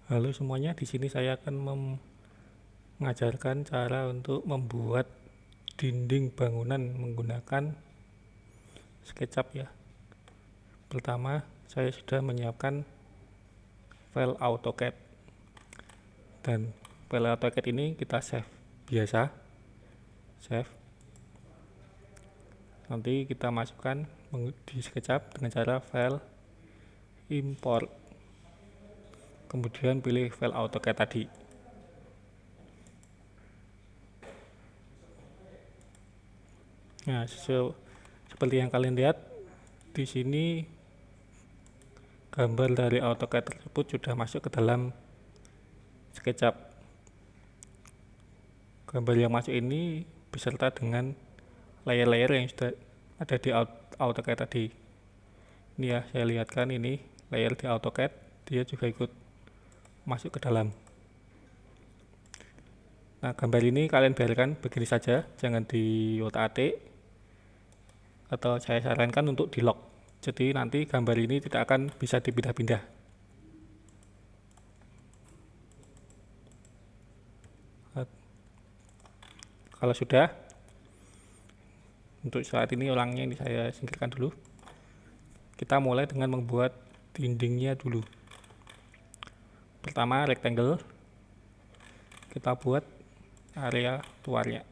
Halo semuanya, di sini saya akan mengajarkan cara untuk membuat dinding bangunan menggunakan SketchUp ya. Pertama, saya sudah menyiapkan file AutoCAD dan file AutoCAD ini kita save biasa, save. Nanti kita masukkan di SketchUp dengan cara file import. Kemudian pilih file AutoCAD tadi. Nah, seperti yang kalian lihat di sini gambar dari AutoCAD tersebut sudah masuk ke dalam SketchUp. Gambar yang masuk ini beserta dengan layer-layer yang sudah ada di AutoCAD tadi. Ini ya, saya lihatkan ini layer di AutoCAD, dia juga ikut masuk ke dalam. Nah, gambar ini kalian biarkan begini saja, jangan di otak-atik, atau saya sarankan untuk di lock. Jadi nanti gambar ini tidak akan bisa dipindah-pindah. Kalau sudah, untuk saat ini ulangnya ini saya singkirkan dulu. Kita mulai dengan membuat dindingnya dulu. Pertama rectangle, kita buat area luarnya.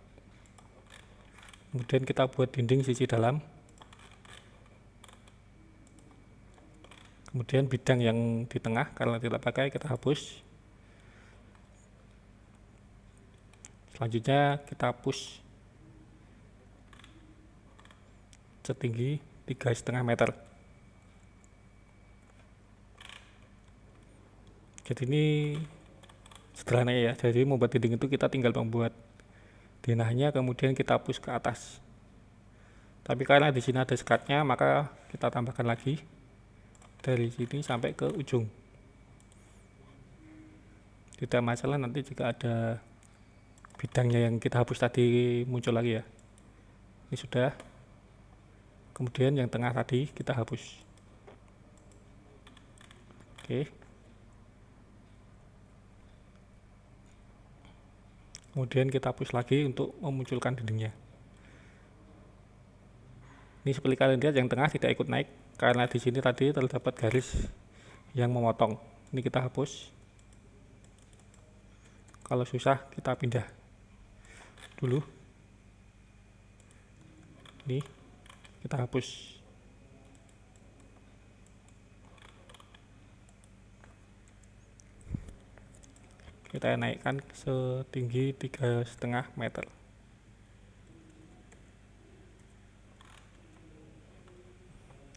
Kemudian kita buat dinding sisi dalam. Kemudian bidang yang di tengah karena tidak pakai kita hapus. Selanjutnya kita push setinggi 3,5 meter. Jadi ini sederhana ya. Jadi membuat dinding itu kita tinggal membuat denahnya, kemudian kita push ke atas. Tapi karena di sini ada sekatnya, maka kita tambahkan lagi dari sini sampai ke ujung. Tidak masalah nanti jika ada bidangnya yang kita hapus tadi muncul lagi ya. Ini sudah. Kemudian yang tengah tadi kita hapus. Oke. Kemudian kita hapus lagi untuk memunculkan dindingnya. Ini seperti kalian lihat yang tengah tidak ikut naik karena di sini tadi terdapat garis yang memotong. Ini kita hapus. Kalau susah kita pindah dulu. Ini kita hapus. Kita naikkan setinggi 3,5 meter.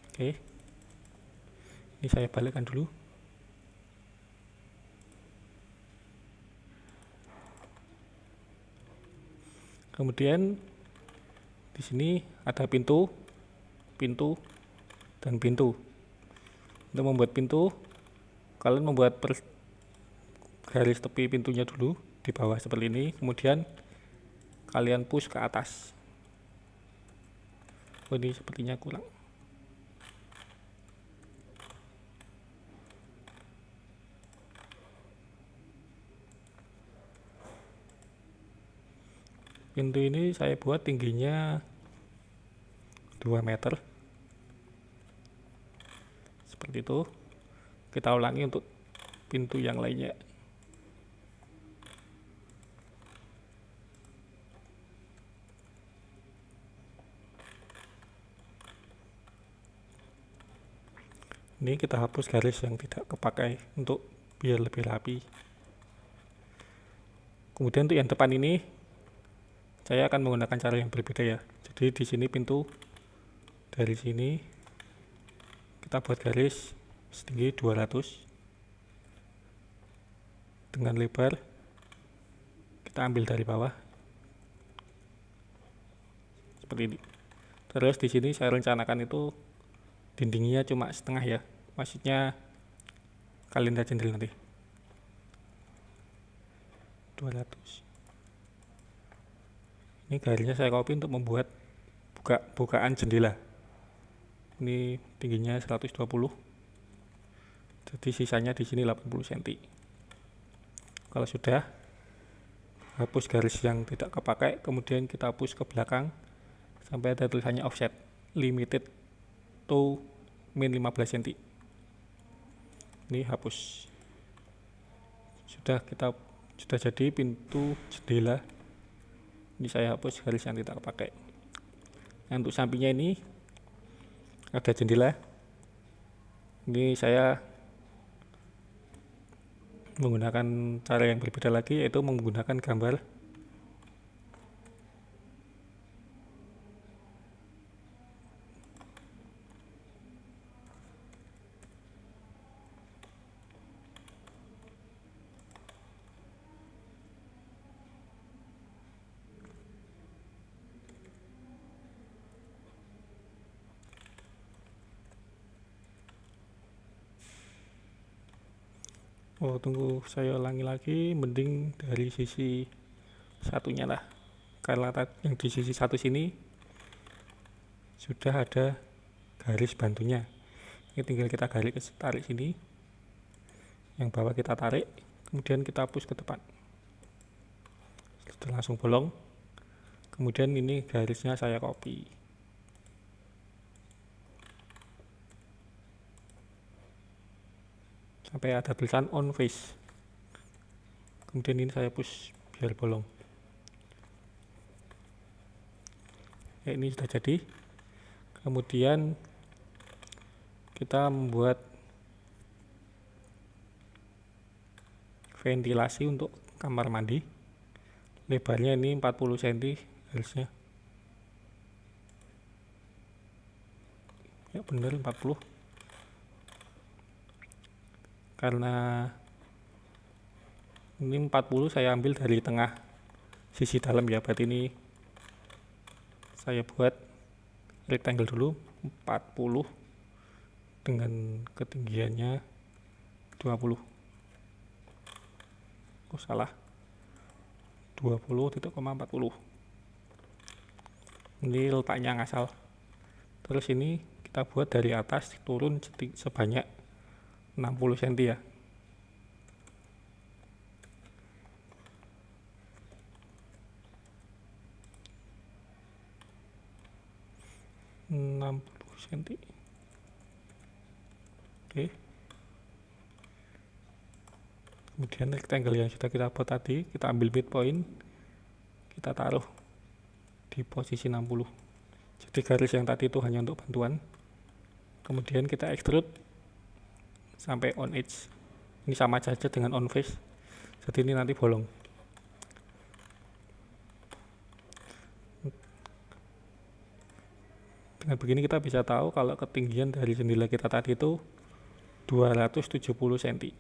Oke, ini saya balikkan dulu. Kemudian di sini ada pintu, dan pintu. Untuk membuat pintu, kalian membuat garis tepi pintunya dulu di bawah seperti ini. Kemudian kalian push ke atas. Oh, ini sepertinya kurang. Pintu ini saya buat tingginya 2 meter. Seperti itu. Kita ulangi untuk pintu yang lainnya. Ini kita hapus garis yang tidak kepakai untuk biar lebih rapi. Kemudian untuk yang depan ini saya akan menggunakan cara yang berbeda ya. Jadi di sini pintu dari sini kita buat garis setinggi 200 dengan lebar kita ambil dari bawah seperti ini. Terus di sini saya rencanakan itu dindingnya cuma setengah ya. Maksudnya kalian lihat sendiri nanti. 200. Ini garisnya saya copy untuk membuat bukaan jendela. Ini tingginya 120. Jadi sisanya di sini 80 cm. Kalau sudah, hapus garis yang tidak kepakai, kemudian kita hapus ke belakang sampai ada tulisannya offset limited to min 15 cm. Ini hapus. Sudah jadi pintu jendela. Ini saya hapus garis yang tidak kepakai. Nah, untuk sampingnya ini ada jendela. Ini saya menggunakan cara yang berbeda lagi, yaitu menggunakan gambar tunggu, saya ulangi lagi, mending dari sisi satunya lah, karena yang di sisi satu sini sudah ada garis bantunya. Ini tinggal kita tarik sini, yang bawah kita tarik, kemudian kita hapus ke depan, sudah langsung bolong. Kemudian ini garisnya saya copy, sampai ada tulisan on face. Kemudian ini saya push biar bolong. Ya, ini sudah jadi. Kemudian kita membuat ventilasi untuk kamar mandi. Lebarnya ini 40 cm harusnya. Ya benar 40. Karena ini 40 saya ambil dari tengah sisi dalam ya, berarti ini saya buat rectangle dulu 40 dengan ketinggiannya 20. Oh salah, 20.40. Ini letaknya ngasal. Terus ini kita buat dari atas turun sebanyak 60 cm ya. cm. Oke. Kemudian rectangle yang sudah kita buat tadi, kita ambil midpoint, kita taruh di posisi 60. Jadi garis yang tadi itu hanya untuk bantuan. Kemudian kita extrude sampai on edge. Ini sama saja dengan on face. Jadi ini nanti bolong. Dengan begini kita bisa tahu kalau ketinggian dari jendela kita tadi itu 270 cm.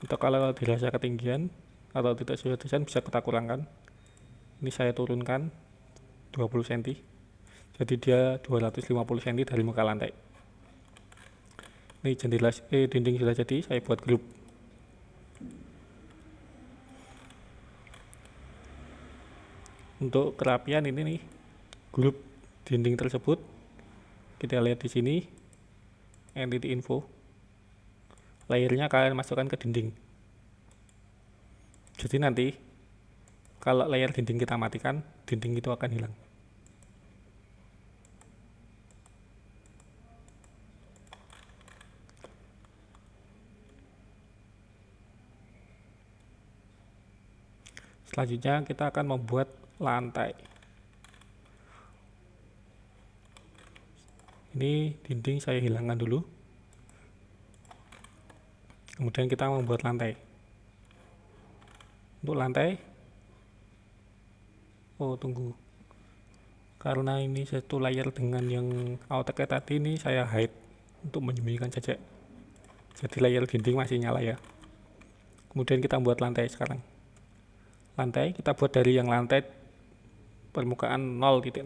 Atau kalau dirasa ketinggian atau tidak sesuai desain bisa kita kurangkan. Ini saya turunkan 20 cm. Jadi dia 250 cm dari muka lantai. Ini dinding sudah jadi, saya buat grup. Untuk kerapian ini nih, grup dinding tersebut kita lihat di sini, entity info. Layernya kalian masukkan ke dinding. Jadi nanti kalau layer dinding kita matikan, dinding itu akan hilang. Selanjutnya kita akan membuat lantai. Ini dinding saya hilangkan dulu. Kemudian kita membuat lantai. Untuk lantai, tunggu. Karena ini satu layer dengan yang AutoCAD tadi, ini saya hide untuk menyembunyikan saja. Jadi layer dinding masih nyala ya. Kemudian kita buat lantai sekarang. Lantai kita buat dari yang lantai permukaan 0.0.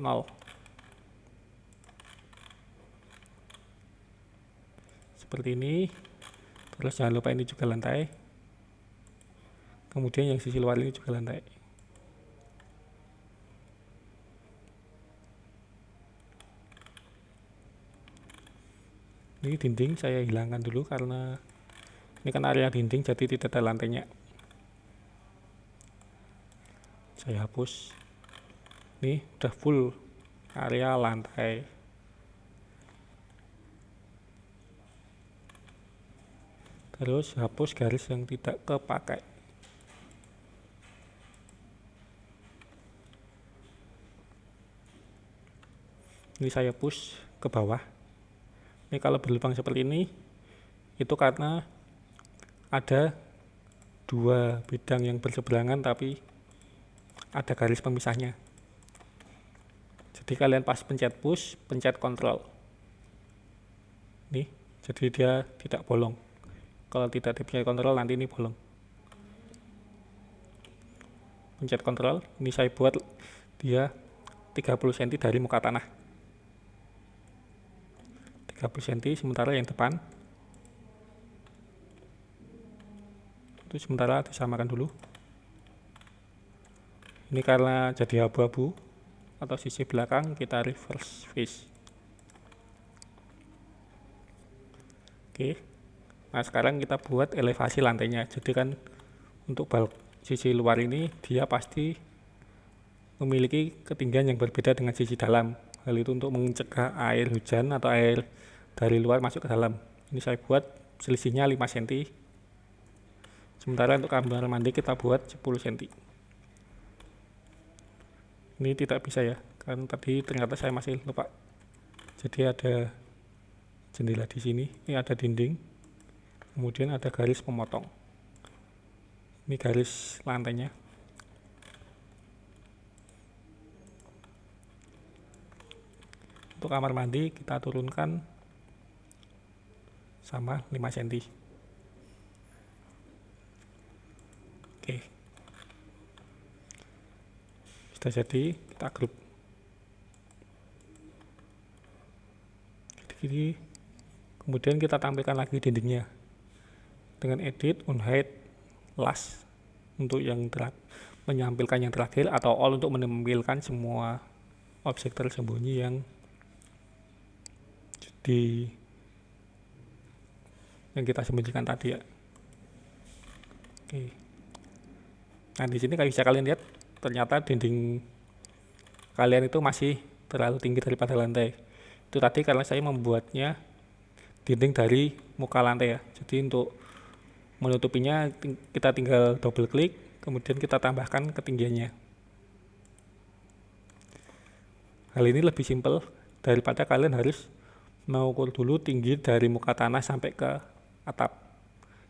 Seperti ini. Terus jangan lupa ini juga lantai. Kemudian yang sisi luar ini juga lantai. Ini dinding saya hilangkan dulu karena Ini kan area dinding jadi tidak ada lantainya. Saya hapus. Ini udah full area lantai. Terus hapus garis yang tidak kepakai. Ini saya push ke bawah. Ini kalau berlubang seperti ini, itu karena ada dua bidang yang berseberangan tapi ada garis pemisahnya. Jadi kalian pas pencet push, pencet kontrol. Nih, jadi dia tidak bolong. Kalau tidak dipencet kontrol nanti ini bolong. Pencet kontrol, ini saya buat dia 30 cm dari muka tanah. 30 cm, sementara yang depan itu sementara disamakan dulu. Ini karena jadi abu-abu atau sisi belakang, kita reverse face. Oke. Nah, sekarang kita buat elevasi lantainya. Jadi kan untuk sisi luar ini dia pasti memiliki ketinggian yang berbeda dengan sisi dalam. Hal itu untuk mencegah air hujan atau air dari luar masuk ke dalam. Ini saya buat selisihnya 5 cm. Sementara untuk kamar mandi kita buat 10 cm. Ini tidak bisa ya, kan tadi ternyata saya masih lupa. Jadi ada jendela di sini, ini ada dinding. Kemudian ada garis pemotong. Ini garis lantainya. Untuk kamar mandi kita turunkan sama 5 cm. Oke. Sudah jadi, kita grup. Jadi, kemudian kita tampilkan lagi dindingnya dengan edit, unhide, last untuk yang menyampilkan yang terakhir, atau all untuk menampilkan semua objek tersembunyi yang kita sembunyikan tadi ya. Oke. Nah, di sini bisa kalian lihat ternyata dinding kalian itu masih terlalu tinggi daripada lantai. Itu tadi karena saya membuatnya dinding dari muka lantai ya. Jadi untuk menutupinya kita tinggal double klik, kemudian kita tambahkan ketinggiannya. Hal ini lebih simpel daripada kalian harus mengukur dulu tinggi dari muka tanah sampai ke atap.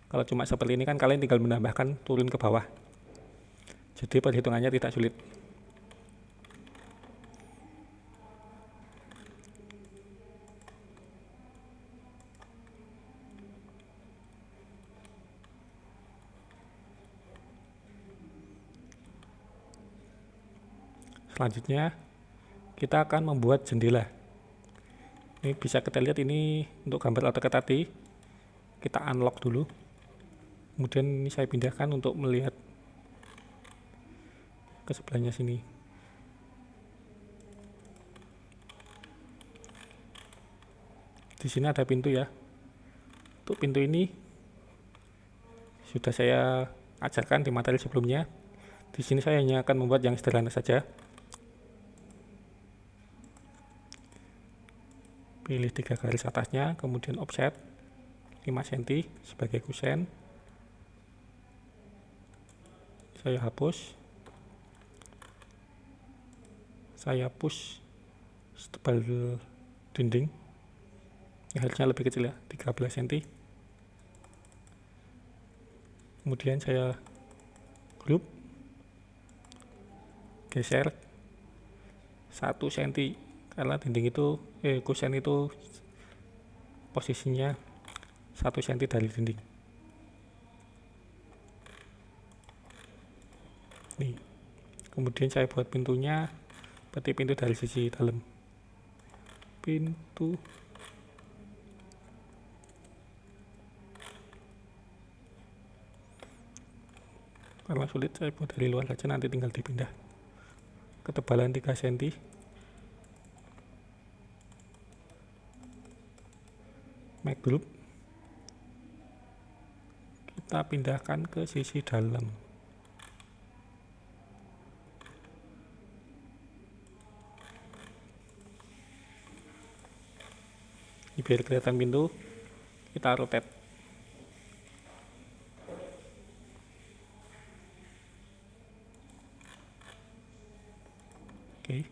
Kalau cuma seperti ini kan kalian tinggal menambahkan turun ke bawah. Jadi perhitungannya tidak sulit. Selanjutnya kita akan membuat jendela. Ini bisa kita lihat, ini untuk gambar AutoCAD tadi kita unlock dulu. Kemudian ini saya pindahkan untuk melihat ke sebelahnya sini. Di sini ada pintu ya. Untuk pintu ini sudah saya ajarkan di materi sebelumnya. Di sini saya hanya akan membuat yang sederhana saja. Pilih 3 garis atasnya, kemudian offset 5 cm sebagai kusen. Saya hapus. Saya push setebal dinding. Ini harusnya lebih kecil ya, 13 cm. Kemudian saya grup, geser 1 cm karena dinding itu kusen itu posisinya 1 cm dari dinding. Nih. Kemudian saya buat pintunya seperti pintu dari sisi dalam. Pintu karena sulit saya buat dari luar saja, nanti tinggal dipindah. Ketebalan 3 cm. Make group. kita pindahkan ke sisi dalam. Ini biar kelihatan pintu, kita rotate. Oke.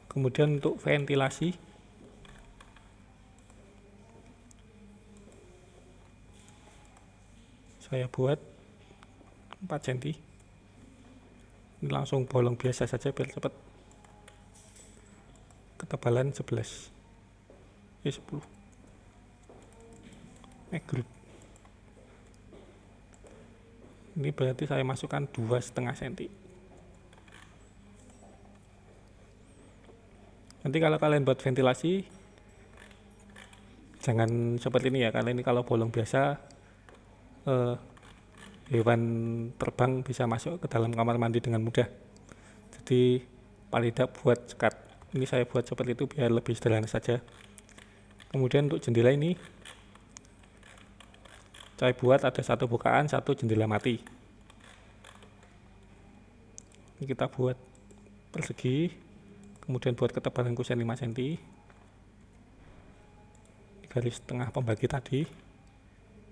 Kemudian untuk ventilasi, saya buat 4 cm. Ini langsung bolong biasa saja biar cepat. Ketebalan 11, 10 group. Ini berarti saya masukkan 2,5 cm. Nanti kalau kalian buat ventilasi, jangan seperti ini ya, karena ini kalau bolong biasa hewan terbang bisa masuk ke dalam kamar mandi dengan mudah. Jadi paling tidak buat sekat. Ini saya buat seperti itu biar lebih sederhana saja. Kemudian untuk jendela ini saya buat ada satu bukaan, satu jendela mati. Ini kita buat persegi, kemudian buat ketebalan kusen 5 cm. Garis tengah pembagi tadi.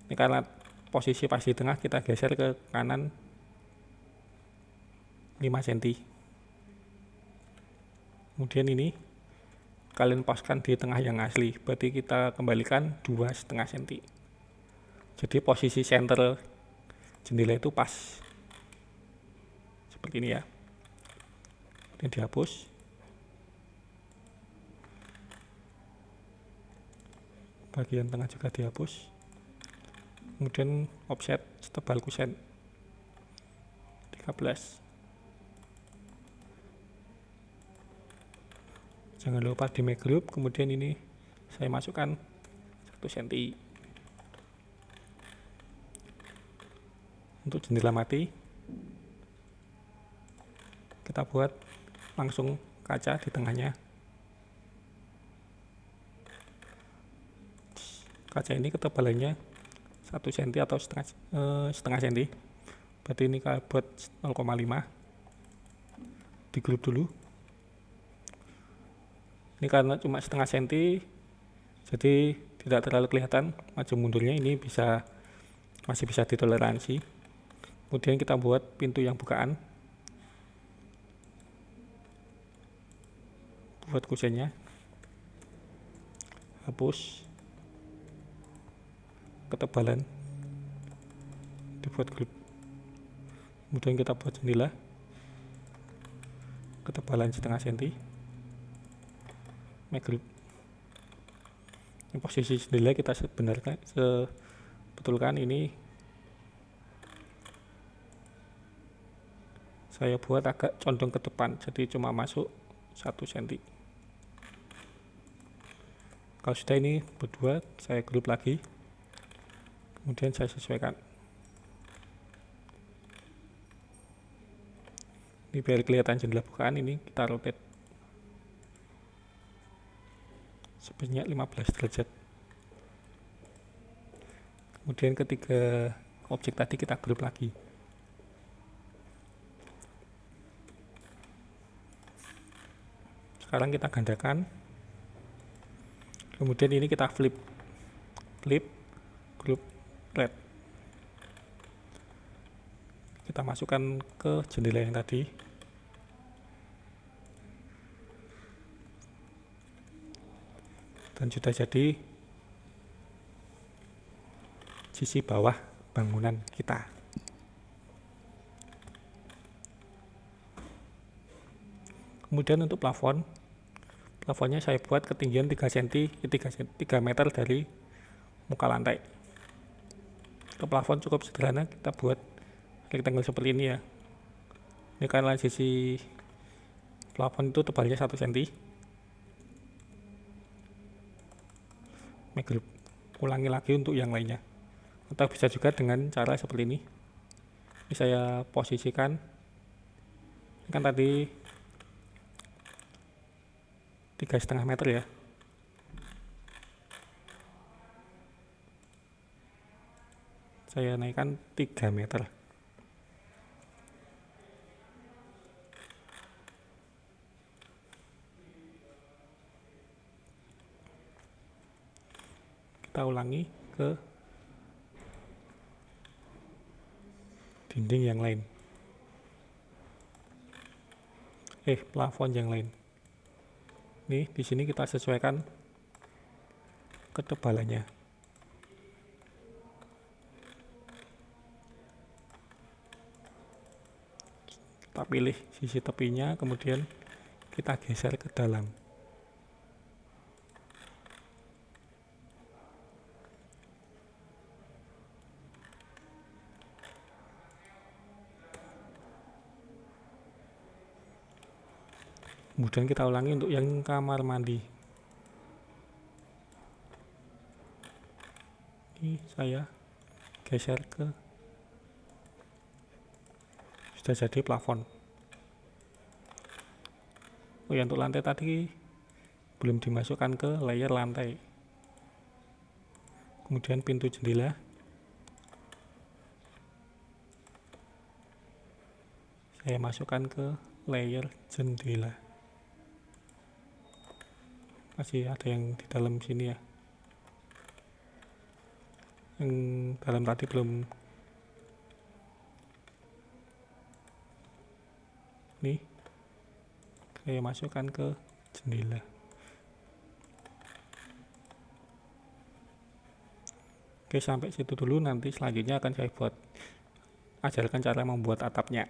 Ini karena posisi pas di tengah, kita geser ke kanan 5 cm. Kemudian ini kalian paskan di tengah yang asli, berarti kita kembalikan 2,5 cm. Jadi posisi center jendela itu pas seperti ini ya. Ini dihapus. Bagian tengah juga dihapus. Kemudian offset setebal kusen 13. Jangan lupa di make group. Kemudian ini saya masukkan 1 cm. Untuk jendela mati kita buat langsung kaca di tengahnya. Kaca ini ketebalannya 1 cm atau setengah cm. Berarti ini kita buat 0,5. Di grup dulu. Ini karena cuma setengah cm, jadi tidak terlalu kelihatan maju mundurnya. Ini masih bisa ditoleransi. Kemudian kita buat pintu yang bukaan. Buat kusennya. Hapus. Ketebalan. Dibuat grup. Kemudian kita buat jendela. Ketebalan setengah cm. Make group. Ini posisi jendela kita sebetulkan ini saya buat agak condong ke depan, jadi cuma masuk 1 cm. Kalau sudah ini berdua, saya grup lagi, kemudian saya sesuaikan. Ini biar kelihatan jendela bukaan, ini kita rotate sebanyak 15 derajat. Kemudian ketiga objek tadi kita grup lagi. Sekarang kita gandakan. Kemudian ini kita flip grup red. Kita masukkan ke jendela yang tadi. Dan sudah jadi sisi bawah bangunan kita. Kemudian untuk plafonnya saya buat ketinggian 3 meter dari muka lantai. Untuk plafon cukup sederhana, kita buat rectangle seperti ini ya. Ini karena sisi plafon itu tebalnya 1 cm. Make group. Ulangi lagi untuk yang lainnya. Atau bisa juga dengan cara seperti ini. Ini saya posisikan. Ini kan tadi 3,5 meter ya. saya naikkan 3 meter. Kita ulangi ke dinding yang lain, plafon yang lain. Nih, di sini kita sesuaikan ketebalannya. Kita pilih sisi tepinya, kemudian kita geser ke dalam. Kemudian kita ulangi untuk yang kamar mandi. Ini saya geser ke, sudah jadi plafon. Oh ya, untuk lantai tadi belum dimasukkan ke layer lantai. Kemudian pintu jendela saya masukkan ke layer jendela. Masih ada yang di dalam sini ya, yang dalam tadi belum. Nih, saya masukkan ke jendela. Oke, sampai situ dulu. Nanti selanjutnya akan saya ajarkan cara membuat atapnya.